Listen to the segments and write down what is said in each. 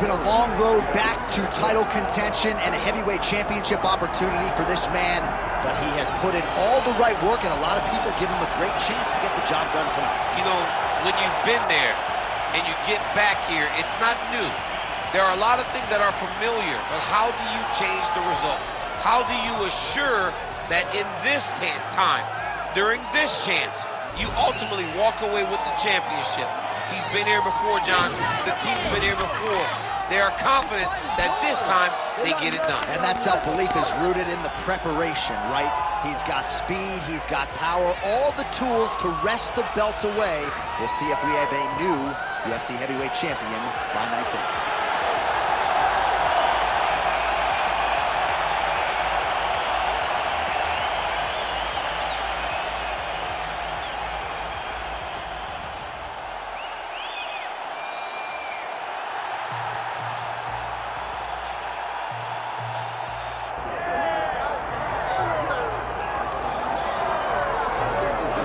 been a long road back to title contention and a heavyweight championship opportunity for this man, but he has put in all the right work, and a lot of people give him a great chance to get the job done tonight. You know, when you've been there and you get back here, it's not new. There are a lot of things that are familiar, but how do you change the result? How do you assure that in this time, during this chance, you ultimately walk away with the championship? He's been here before, John. The team's been here before. They are confident that this time they get it done. And that self-belief is rooted in the preparation, right? He's got speed, he's got power, all the tools to wrest the belt away. We'll see if we have a new UFC heavyweight champion by night's end.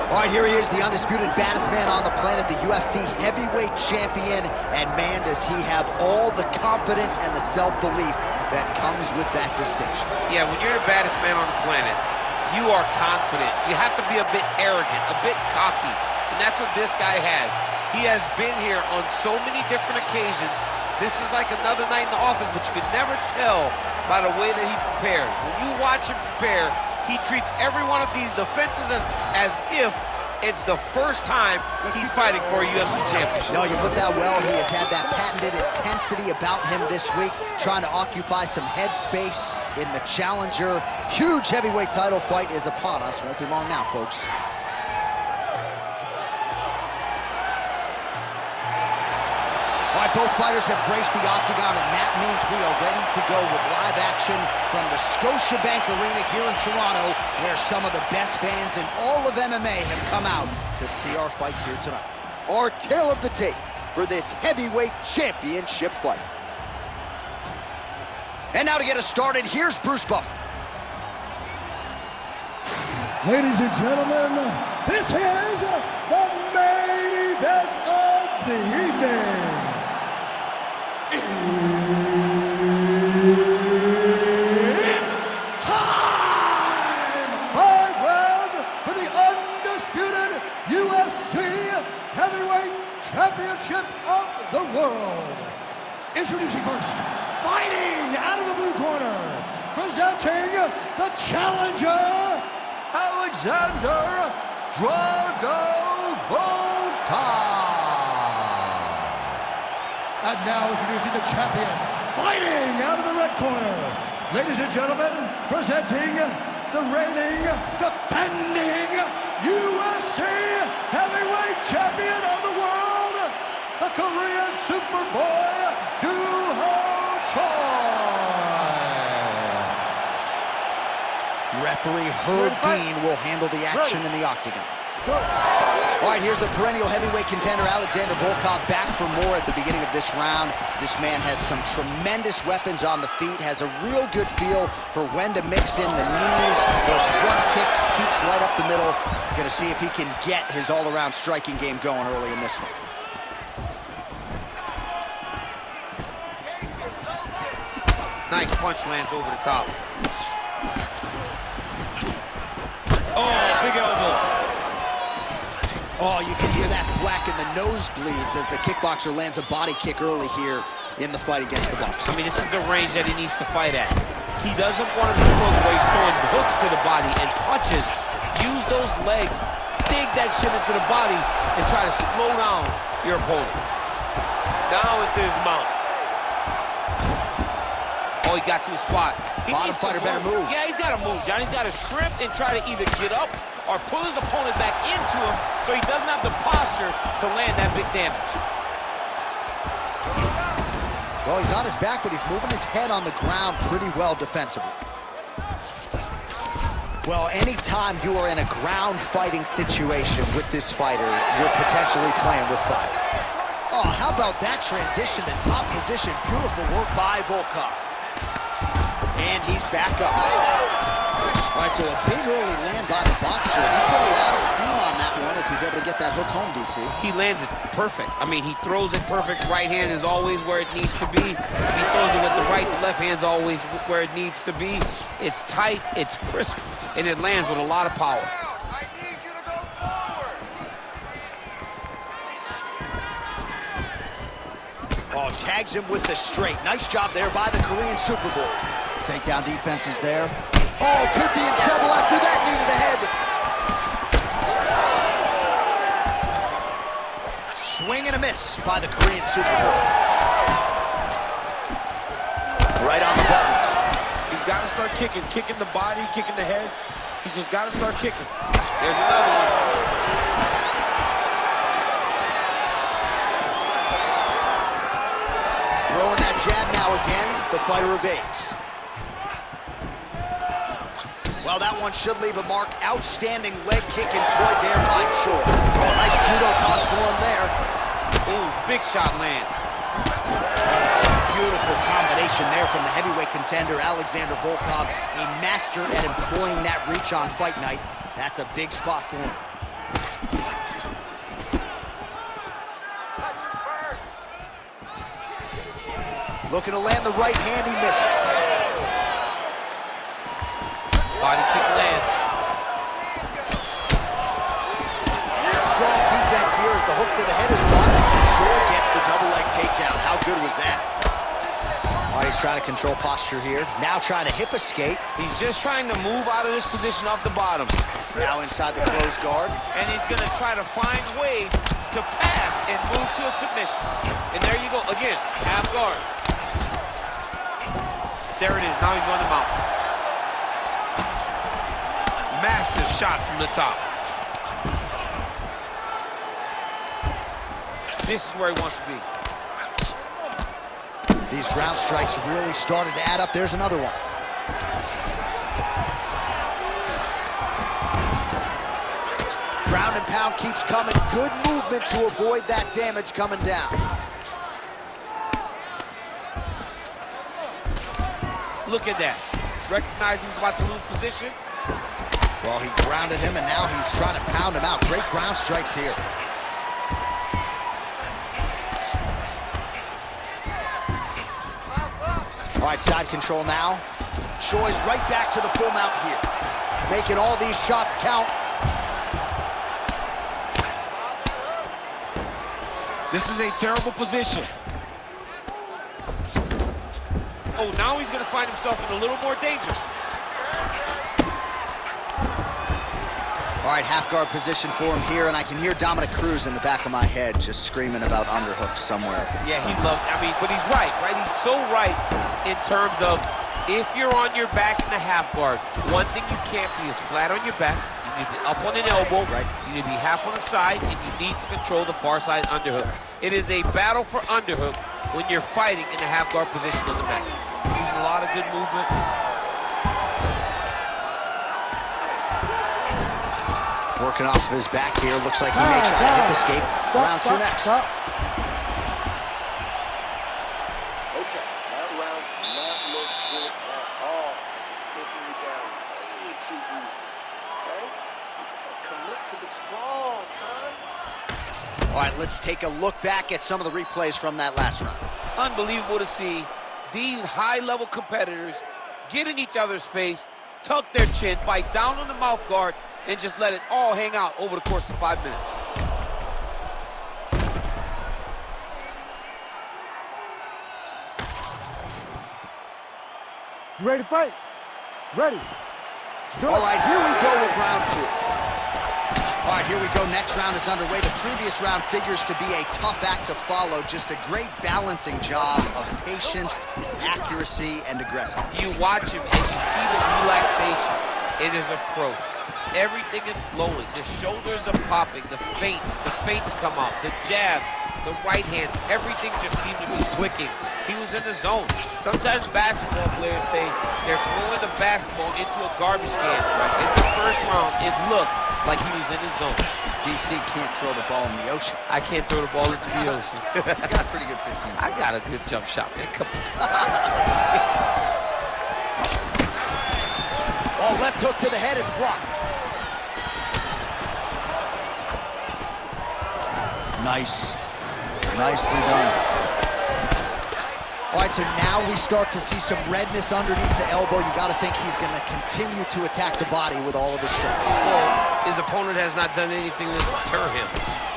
All right, here he is, the undisputed baddest man on the planet, the UFC heavyweight champion. And man, does he have all the confidence and the self-belief that comes with that distinction. Yeah, when you're the baddest man on the planet, you are confident. You have to be a bit arrogant, a bit cocky. And that's what this guy has. He has been here on so many different occasions. This is like another night in the office, but you can never tell by the way that he prepares. When you watch him prepare, he treats every one of these defenses as if it's the first time he's fighting for a UFC championship. No, you put that well. He has had that patented intensity about him this week, trying to occupy some head space in the challenger. Huge heavyweight title fight is upon us. Won't be long now, folks. All right, both fighters have graced the octagon, and that means we are ready to go with live action from the Scotiabank Arena here in Toronto, where some of the best fans in all of MMA have come out to see our fights here tonight. Our tale of the tape for this heavyweight championship fight. And now to get us started, here's Bruce Buffer. Ladies and gentlemen, this is the main event of the evening. It's time! 5 rounds for the undisputed UFC Heavyweight Championship of the world. Introducing first, fighting out of the blue corner, presenting the challenger, Alexander Drago Volkov. And now introducing the champion, fighting out of the red corner. Ladies and gentlemen, presenting the reigning, defending UFC heavyweight champion of the world, the Korean Superboy, Doo-Ho Choi. Referee Herb Dean will handle the action in the octagon. All right, here's the perennial heavyweight contender, Alexander Volkov, back for more at the beginning of this round. This man has some tremendous weapons on the feet, has a real good feel for when to mix in the knees, those front kicks, keeps right up the middle. Gonna see if he can get his all-around striking game going early in this one. Nice punch lands over the top. Oh, big elbow. Oh, you can hear that thwack in the nosebleeds as the kickboxer lands a body kick early here in the fight against the boxer. I mean, this is the range that he needs to fight at. He doesn't want to be close where he's throwing hooks to the body and punches. Use those legs, dig that shit into the body, and try to slow down your opponent. Down into his mouth. Oh, he got to his spot. Bottom fighter better move. Yeah, he's got to move, John. He's got to shrimp and try to either get up or pull his opponent back into him so he doesn't have the posture to land that big damage. Well, he's on his back, but he's moving his head on the ground pretty well defensively. Well, anytime you are in a ground fighting situation with this fighter, you're potentially playing with fire. Oh, how about that transition to top position? Beautiful work by Volkov. And he's back up. All right, so a big early land by the boxer. He put a lot of steam on that one as he's able to get that hook home, DC. He lands it perfect. I mean, he throws it perfect. Right hand is always where it needs to be. He throws it with the right. The left hand's always where it needs to be. It's tight, it's crisp, and it lands with a lot of power. I need you to go forward. Oh, tags him with the straight. Nice job there by the Korean Super Bowl. Takedown defense is there. Oh, could be in trouble after that knee to the head. Swing and a miss by the Korean Super Bowl. Right on the button. He's got to start kicking the body, kicking the head. He's just got to start kicking. There's another one. Throwing that jab now again. The fighter evades. Well, that one should leave a mark. Outstanding leg kick employed there by Choi. Oh, nice judo toss for him there. Ooh, big shot lands. Beautiful combination there from the heavyweight contender, Alexander Volkov. A master at employing that reach on fight night. That's a big spot for him. Looking to land the right hand, he misses. Body kick lands. Strong defense here as the hook to the head is blocked. Choi gets the double leg takedown. How good was that? Oh, he's trying to control posture here. Now trying to hip escape. He's just trying to move out of this position off the bottom. Now inside the closed guard. And he's going to try to find ways to pass and move to a submission. And there you go. Again, half guard. There it is. Now he's going to mount. Massive shot from the top. This is where he wants to be. These ground strikes really started to add up. There's another one. Ground and pound keeps coming. Good movement to avoid that damage coming down. Look at that. Recognized he was about to lose position. Well, he grounded him, and now he's trying to pound him out. Great ground strikes here. All right, side control now. Choi's right back to the full mount here. Making all these shots count. This is a terrible position. Oh, now he's going to find himself in a little more danger. All right, half guard position for him here, and I can hear Dominic Cruz in the back of my head just screaming about underhooks somewhere. Yeah, he loved, I mean, but he's right? He's so right in terms of if you're on your back in the half guard, one thing you can't be is flat on your back. You need to be up on an elbow. Right. You need to be half on the side, and you need to control the far side underhook. It is a battle for underhook when you're fighting in the half guard position on the back. Using a lot of good movement. Working off of his back here. Looks like he may try to hip escape. Round two next. Okay, that round did not look good at all. He's taking you down way too easy. Okay? You gotta commit to the sprawl, son. All right, let's take a look back at some of the replays from that last round. Unbelievable to see these high-level competitors get in each other's face, tuck their chin, bite down on the mouth guard, and just let it all hang out over the course of 5 minutes. You ready to fight? Ready. All right, here we go with round two. All right, here we go. Next round is underway. The previous round figures to be a tough act to follow. Just a great balancing job of patience, accuracy, and aggression. You watch him and you see the relaxation in his approach. Everything is flowing. The shoulders are popping. The feints come out. The jabs, the right hands, everything just seemed to be clicking. He was in the zone. Sometimes basketball players say they're throwing the basketball into a garbage can. In the first round, it looked like he was in his zone. DC can't throw the ball in the ocean. I can't throw the ball into the ocean. You got a pretty good 15 feet. I got a good jump shot, man. Come on. Oh, left Left hook to the head, it's blocked. Nice. Nicely done. All right, so now we start to see some redness underneath the elbow. You got to think he's going to continue to attack the body with all of his strikes. Well, his opponent has not done anything to deter him.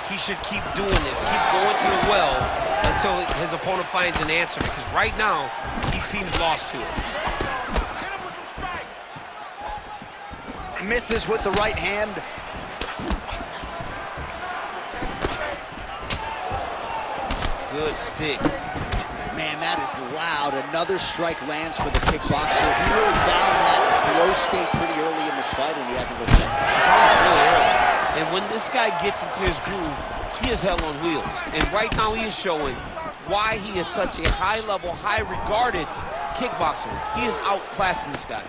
He should keep doing this, keep going to the well until his opponent finds an answer, because right now, he seems lost to it. Misses with the right hand. Good stick. Man, that is loud. Another strike lands for the kickboxer. He really found that flow state pretty early in this fight, and he hasn't looked back. He found it really early. And when this guy gets into his groove, he is hell on wheels. And right now he is showing why he is such a high-level, high-regarded kickboxer. He is outclassing this guy.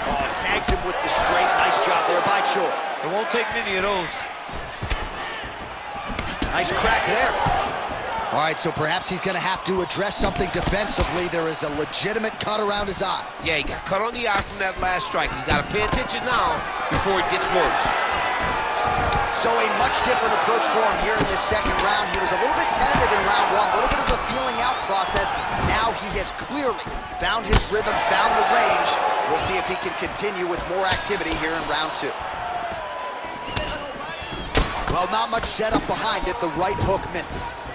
Oh, tags him with the straight. Nice job there by Choi. It won't take many of those. Nice crack there. All right, so perhaps he's going to have to address something defensively. There is a legitimate cut around his eye. Yeah, he got cut on the eye from that last strike. He's got to pay attention now before it gets worse. So a much different approach for him here in this second round. He was a little bit tentative in round one, a little bit of a feeling out process. Now he has clearly found his rhythm, found the range. We'll see if he can continue with more activity here in round two. Well, not much setup behind it. The right hook misses.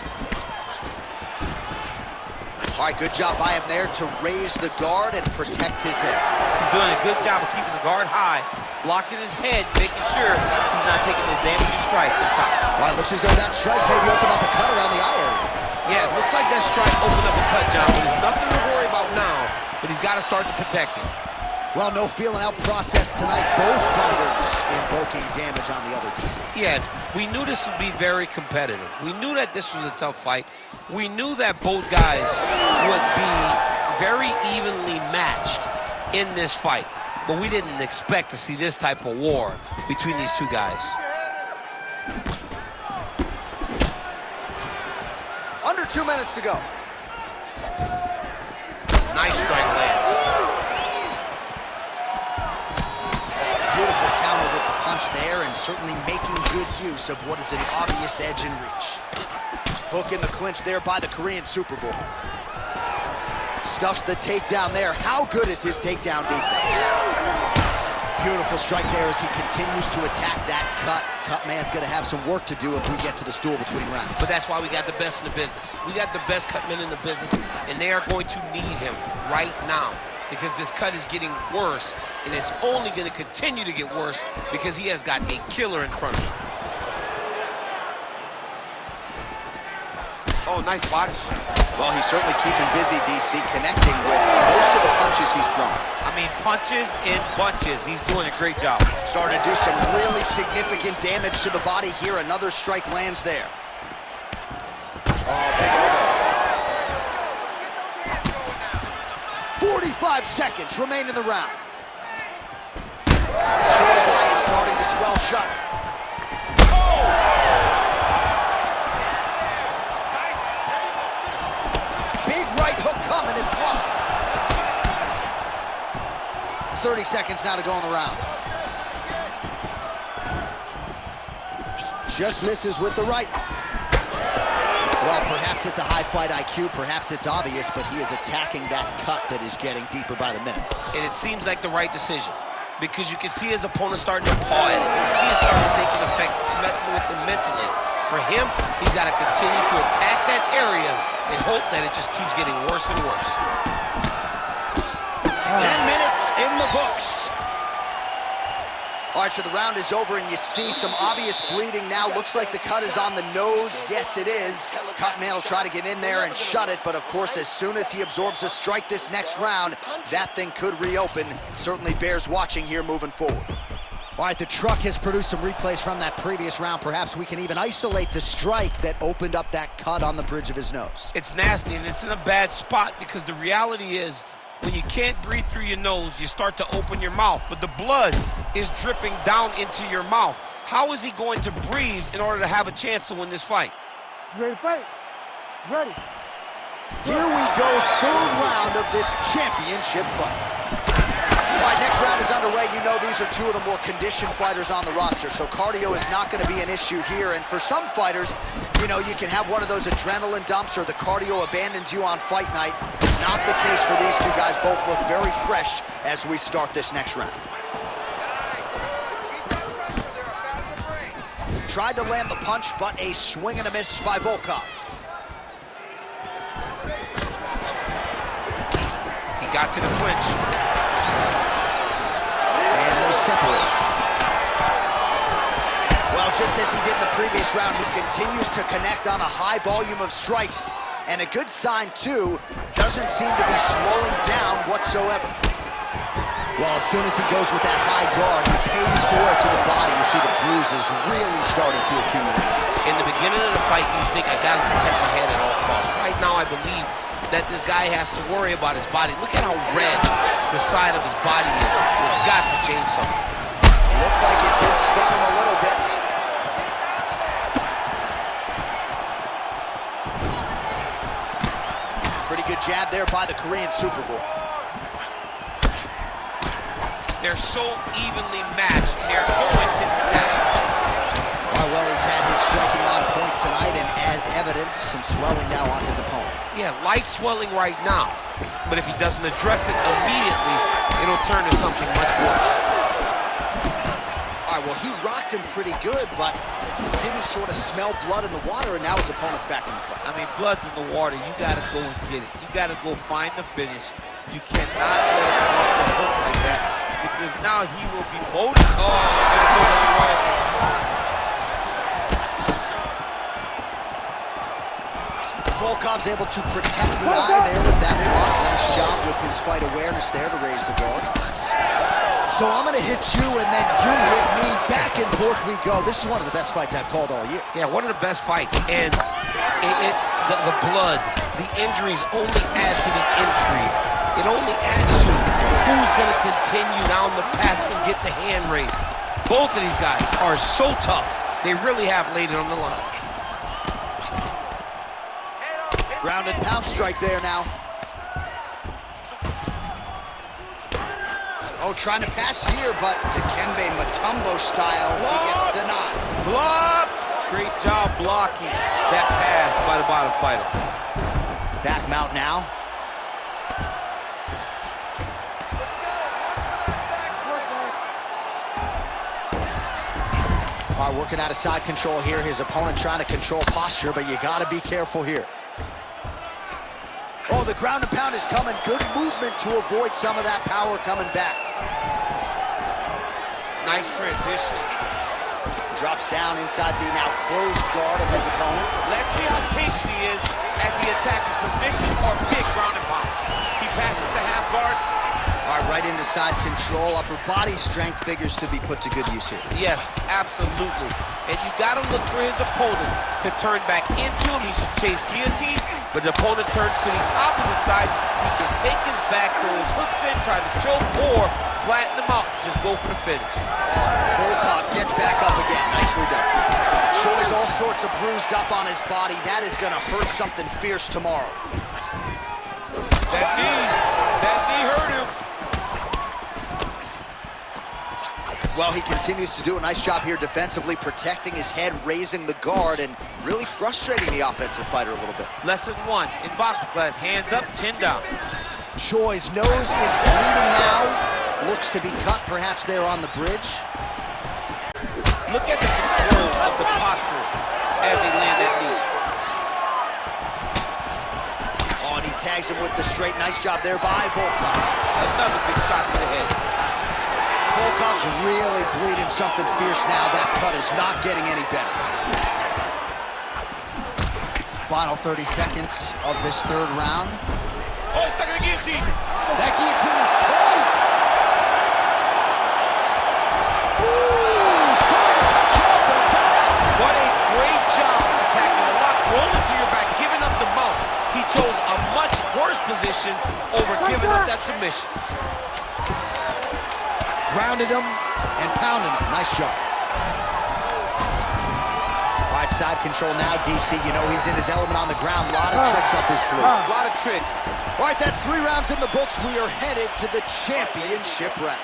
All right, good job by him there to raise the guard and protect his head. He's doing a good job of keeping the guard high, blocking his head, making sure he's not taking those damaging strikes up top. All right, looks as though that strike maybe opened up a cut around the eye area. Yeah, it looks like that strike opened up a cut, John, but there's nothing to worry about now, but he's got to start to protect it. Well, no feeling out process tonight. Both fighters invoking damage on the other DC. Yes, we knew this would be very competitive. We knew that this was a tough fight. We knew that both guys would be very evenly matched in this fight. But we didn't expect to see this type of war between these two guys. Under 2 minutes to go. Nice strike lands. Beautiful counter with the punch there, and certainly making good use of what is an obvious edge in reach. Hook in the clinch there by the Korean Super Bowl. Stuffs the takedown there. How good is his takedown defense? Beautiful strike there as he continues to attack that cut. Cut man's going to have some work to do if we get to the stool between rounds. But that's why we got the best in the business. We got the best cut men in the business, and they are going to need him right now, because this cut is getting worse, and it's only going to continue to get worse because he has got a killer in front of him. Oh, nice body. Well, he's certainly keeping busy, DC, connecting with most of the punches he's thrown. I mean, punches in bunches. He's doing a great job. Starting to do some really significant damage to the body here. Another strike lands there. Oh, big elbow. 45 seconds remain in the round. Choi's eye is starting to swell shut. Big right hook coming, it's blocked. 30 seconds now to go in the round. Just misses with the right. Well, perhaps it's a high fight IQ, perhaps it's obvious, but he is attacking that cut that is getting deeper by the minute. And it seems like the right decision, because you can see his opponent starting to paw at it. You can see it starting to take an effect. It's messing with him mentally. For him, he's got to continue to attack that area and hope that it just keeps getting worse and worse. 10 minutes in the books. All right, so the round is over, and you see some obvious bleeding now. Looks like the cut is on the nose. Yes, it is. Cut man will try to get in there and shut it, but of course, as soon as he absorbs a strike this next round, that thing could reopen. Certainly bears watching here moving forward. All right, the truck has produced some replays from that previous round. Perhaps we can even isolate the strike that opened up that cut on the bridge of his nose. It's nasty, and it's in a bad spot, because the reality is, when you can't breathe through your nose, you start to open your mouth, but the blood is dripping down into your mouth. How is he going to breathe in order to have a chance to win this fight? You ready to fight? Ready. Here we go, third round of this championship fight. All right, next round is underway. You know these are two of the more conditioned fighters on the roster, so cardio is not going to be an issue here. And for some fighters, you know, you can have one of those adrenaline dumps or the cardio abandons you on fight night. Not the case for these two guys. Both look very fresh as we start this next round. Nice, good. Keep that pressure. They're about to break. Tried to land the punch, but a swing and a miss by Volkov. He got to the clinch. And they separate. Well, just as he did in the previous round, he continues to connect on a high volume of strikes. And a good sign, too, doesn't seem to be slowing down whatsoever. Well, as soon as he goes with that high guard, he pays for it to the body. You see the bruises really starting to accumulate. In the beginning of the fight, you think, I gotta protect my head at all costs. Right now, I believe that this guy has to worry about his body. Look at how red the side of his body is. There's got to change something. Looked like it did stun him a little bit. Pretty good jab there by the Korean Super Bowl. They're so evenly matched. They're going tit for tat. Well, he's had his striking on point tonight, and as evidence, some swelling now on his opponent. Yeah, light swelling right now. But if he doesn't address it immediately, it'll turn to something much worse. All right, well, he rocked him pretty good, but didn't sort of smell blood in the water, and now his opponent's back in the fight. I mean, blood's in the water. You gotta go and get it. You gotta go find the finish. You cannot let him cross the hook like that, because now he will be motivated. Oh, that's so right. Volkov's able to protect the eye there with that block. Nice job with his fight awareness there to raise the guard. So I'm going to hit you, and then you hit me. Back and forth we go. This is one of the best fights I've called all year. Yeah, one of the best fights. And the blood, the injuries only add to the intrigue. It only adds to who's going to continue down the path and get the hand raised. Both of these guys are so tough. They really have laid it on the line. Ground and pound strike there now. Oh, trying to pass here, but Dikembe Mutombo style, he gets denied. Blocked! Great job blocking that pass by the bottom fighter. Back mount now. All right, working out of side control here. His opponent trying to control posture, but you got to be careful here. Oh, the ground and pound is coming. Good movement to avoid some of that power coming back. Nice transition. Drops down inside the now closed guard of his opponent. Let's see how patient he is as he attacks a submission or big ground and pound. He passes the half guard. All right, right into side control. Upper body strength figures to be put to good use here. Yes, absolutely. And you got to look for his opponent to turn back into him. He should chase guillotine, but the opponent turns to the opposite side. He can take his back, throw his hooks in, try to choke, or flatten him out. Just go for the finish. Volkov gets back up again. Nicely done. Shows all sorts of bruised up on his body. That is going to hurt something fierce tomorrow. That knee hurt him. Well, he continues to do a nice job here defensively, protecting his head, raising the guard, and really frustrating the offensive fighter a little bit. Lesson one in boxing class, hands up, chin down. Choi's nose is bleeding now. Looks to be cut, perhaps there on the bridge. Look at the control of the posture as they land that knee. Oh, and he tags him with the straight. Nice job there by Volkov. Another big shot to the head. Volkov's really bleeding something fierce now. That cut is not getting any better. Final 30 seconds of this third round. Oh, stuck in the guillotine. That guillotine is tight. Ooh, sorry to cut you off, but it got out. What a great job attacking the lock, rolling to your back, giving up the mount. He chose a much worse position over giving up that submission. Grounded him and pounded him. Nice job. All right, side control now, DC. You know he's in his element on the ground. A lot of tricks up his sleeve. A lot of tricks. All right, that's 3 rounds in the books. We are headed to the championship rounds.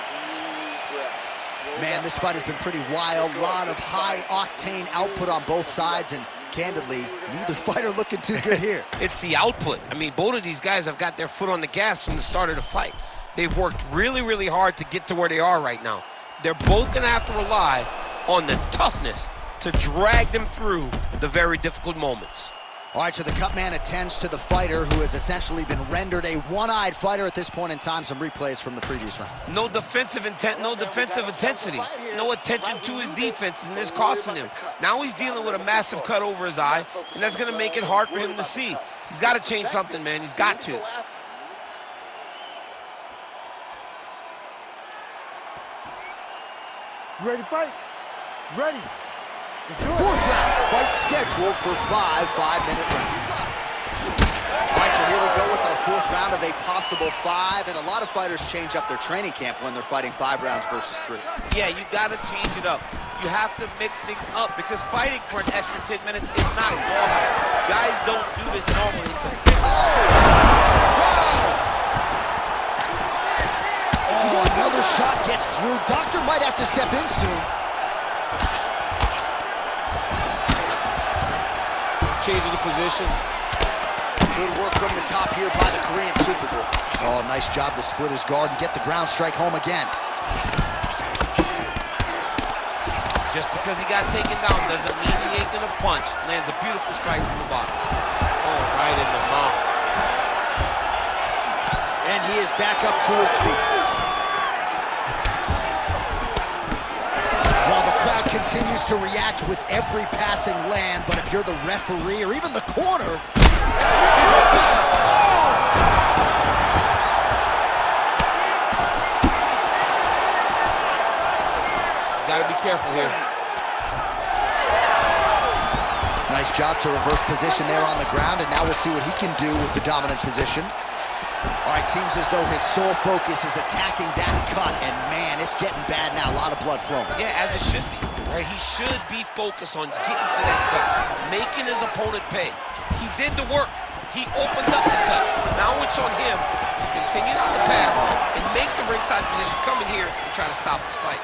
Man, this fight has been pretty wild. A lot of high-octane output on both sides, and candidly, neither fighter looking too good here. It's the output. I mean, both of these guys have got their foot on the gas from the start of the fight. They've worked really, really hard to get to where they are right now. They're both going to have to rely on the toughness to drag them through the very difficult moments. All right, so the cut man attends to the fighter who has essentially been rendered a one-eyed fighter at this point in time. Some replays from the previous round. No defensive intent, no defensive intensity, no attention to his defense, and this costing him. Now he's dealing with a massive cut over his eye, and that's going to make it hard for him to see. He's got to change something, man. He's got to. You ready to fight? Ready. Fourth round, fight scheduled for 5 5-minute rounds. All right, so here we go with our fourth round of a possible 5, and a lot of fighters change up their training camp when they're fighting 5 rounds versus 3. Yeah, you got to change it up. You have to mix things up because fighting for an extra 10 minutes is not normal. Guys don't do this normally. Oh, another shot gets through. Doctor might have to step in soon. Changing the position. Good work from the top here by the Korean Superboy. Oh, nice job to split his guard and get the ground strike home again. Just because he got taken down doesn't mean he ain't gonna punch. Lands a beautiful strike from the bottom. Oh, right in the mouth. And he is back up to his feet. While the crowd continues to react with every passing land, but if you're the referee or even the corner, he's got to be careful here. nice job to reverse position there on the ground, and now we'll see what he can do with the dominant position. All right, seems as though his sole focus is attacking that cut, and man, it's getting bad now. A lot of blood flowing. Yeah, as it should be. Right? He should be focused on getting to that cut, making his opponent pay. He did the work. He opened up the cut. Now it's on him to continue down the path and make the ringside position, come in here and try to stop this fight.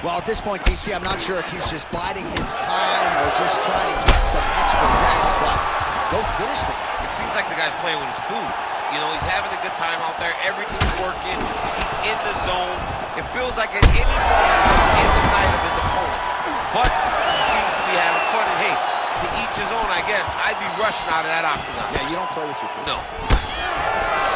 Well, at this point, DC, I'm not sure if he's just biding his time or just trying to get some extra reps, but go finish them. It seems like the guy's playing with his food. You know, he's having a good time out there. Everything's working. He's in the zone. It feels like at any moment he can end the night of his opponent. But he seems to be having fun. And hey, to each his own, I guess. I'd be rushing out of that octagon. Yeah, you don't play with your food. No.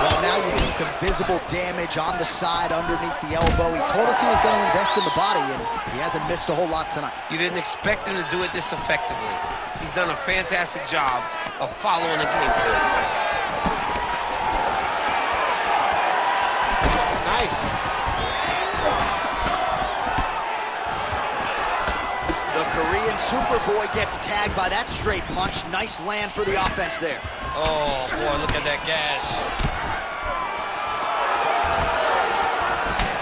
Well, now you see some visible damage on the side underneath the elbow. He told us he was going to invest in the body, and he hasn't missed a whole lot tonight. You didn't expect him to do it this effectively. He's done a fantastic job of following the game plan. Nice. The Korean Superboy gets tagged by that straight punch. Nice land for the offense there. Oh, boy, look at that gash.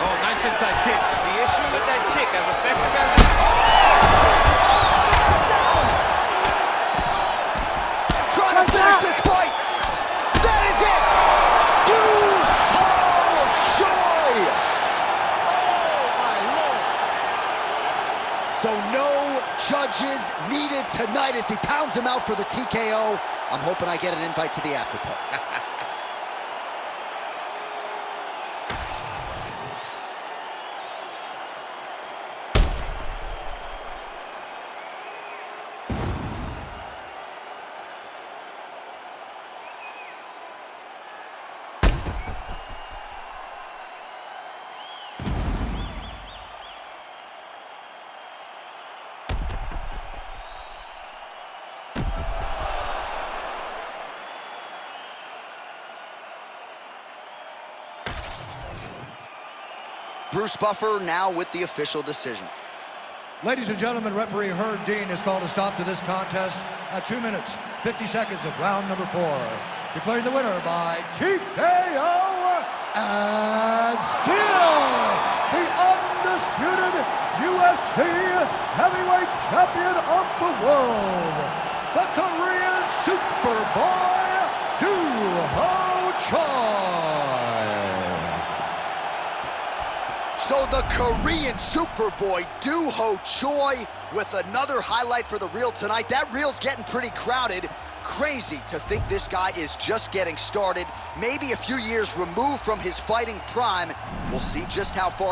Oh, nice inside kick. The issue with that kick, as effective as it is. Trying to finish this fight. That is it. Do Choi. Oh, my Lord. So no judges needed tonight as he pounds him out for the TKO. I'm hoping I get an invite to the after party. Bruce Buffer now with the official decision. Ladies and gentlemen, referee Herb Dean has called a stop to this contest at 2 minutes, 50 seconds of round number 4. Declaring the winner by TKO and still the undisputed UFC heavyweight champion of the world, the Korean Superboy, Do-Ho Choi. So the Korean Superboy, Do-Ho Choi, with another highlight for the reel tonight. That reel's getting pretty crowded. Crazy to think this guy is just getting started, maybe a few years removed from his fighting prime. We'll see just how far